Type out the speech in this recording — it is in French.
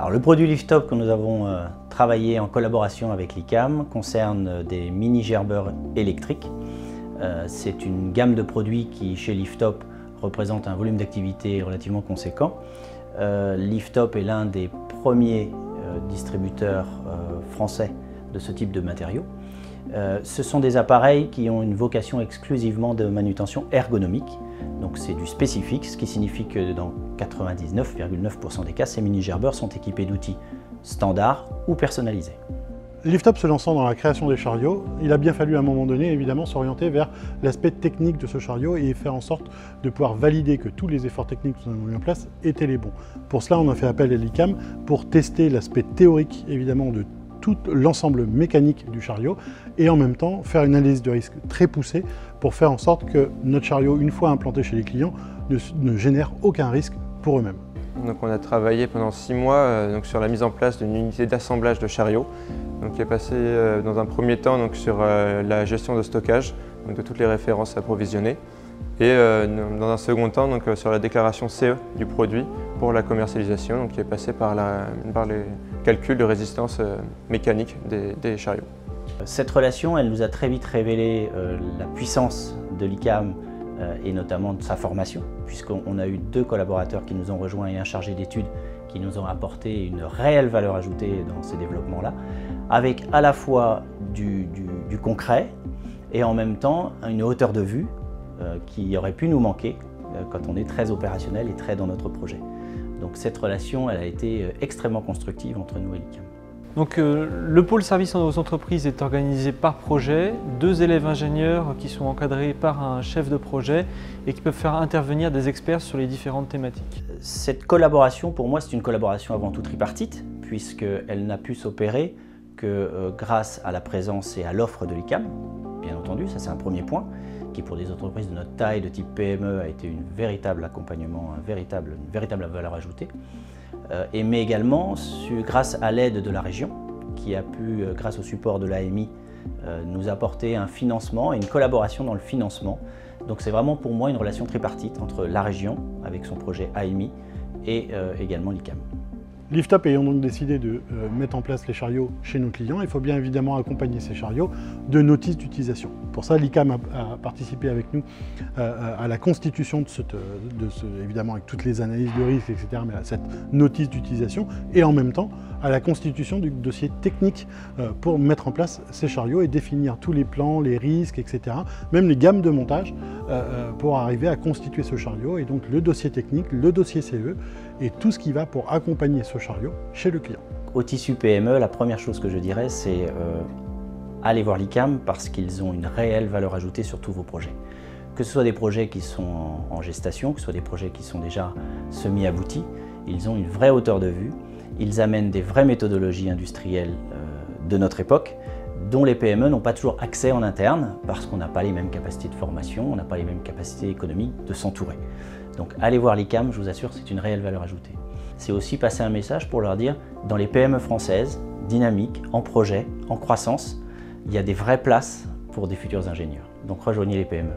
Alors, le produit Lift-Top que nous avons travaillé en collaboration avec l'ICAM concerne des mini-gerbeurs électriques. C'est une gamme de produits qui, chez Lift-Top, représente un volume d'activité relativement conséquent. Lift-Top est l'un des premiers distributeurs français de ce type de matériaux. Ce sont des appareils qui ont une vocation exclusivement de manutention ergonomique. Donc c'est du spécifique, ce qui signifie que dans 99,9% des cas, ces mini-gerbeurs sont équipés d'outils standards ou personnalisés. Lift-Top se lançant dans la création des chariots, il a bien fallu à un moment donné évidemment s'orienter vers l'aspect technique de ce chariot et faire en sorte de pouvoir valider que tous les efforts techniques que nous avons mis en place étaient les bons. Pour cela, on a fait appel à l'ICAM pour tester l'aspect théorique évidemment de tout l'ensemble mécanique du chariot et en même temps faire une analyse de risque très poussée pour faire en sorte que notre chariot, une fois implanté chez les clients, ne génère aucun risque pour eux-mêmes. Donc on a travaillé pendant 6 mois sur la mise en place d'une unité d'assemblage de chariot, qui est passée dans un premier temps sur la gestion de stockage, donc de toutes les références approvisionnées, et dans un second temps sur la déclaration CE du produit pour la commercialisation, qui est passée par les calculs de résistance mécanique des chariots. Cette relation, elle nous a très vite révélé la puissance de l'ICAM et notamment de sa formation, puisqu'on a eu 2 collaborateurs qui nous ont rejoints et un chargé d'études qui nous ont apporté une réelle valeur ajoutée dans ces développements-là, avec à la fois du concret et en même temps une hauteur de vue qui aurait pu nous manquer quand on est très opérationnel et très dans notre projet. Donc cette relation, elle a été extrêmement constructive entre nous et l'ICAM. Donc le pôle service aux entreprises est organisé par projet, 2 élèves ingénieurs qui sont encadrés par un chef de projet et qui peuvent faire intervenir des experts sur les différentes thématiques. Cette collaboration, pour moi, c'est une collaboration avant tout tripartite, puisqu'elle n'a pu s'opérer que grâce à la présence et à l'offre de l'ICAM, bien entendu, ça c'est un premier point, qui pour des entreprises de notre taille, de type PME, a été un véritable accompagnement, une véritable valeur ajoutée. Mais également grâce à l'aide de la région, qui a pu, grâce au support de l'AMI, nous apporter un financement et une collaboration dans le financement. Donc c'est vraiment pour moi une relation tripartite entre la région, avec son projet AMI, et également l'ICAM. Lift-Top ayant donc décidé de mettre en place les chariots chez nos clients, il faut bien évidemment accompagner ces chariots de notices d'utilisation. Pour ça, l'ICAM a participé avec nous à la constitution évidemment avec toutes les analyses de risque, etc., mais à cette notice d'utilisation et en même temps à la constitution du dossier technique pour mettre en place ces chariots et définir tous les plans, les risques, etc., même les gammes de montage pour arriver à constituer ce chariot et donc le dossier technique, le dossier CE et tout ce qui va pour accompagner ce chariot chez le client. Au tissu PME, la première chose que je dirais, c'est aller voir l'ICAM parce qu'ils ont une réelle valeur ajoutée sur tous vos projets. Que ce soit des projets qui sont en gestation, que ce soit des projets qui sont déjà semi-aboutis, ils ont une vraie hauteur de vue, ils amènent des vraies méthodologies industrielles de notre époque, dont les PME n'ont pas toujours accès en interne parce qu'on n'a pas les mêmes capacités de formation, on n'a pas les mêmes capacités économiques de s'entourer. Donc allez voir l'ICAM, je vous assure, c'est une réelle valeur ajoutée. C'est aussi passer un message pour leur dire, dans les PME françaises, dynamiques, en projet, en croissance, il y a des vraies places pour des futurs ingénieurs. Donc rejoignez les PME.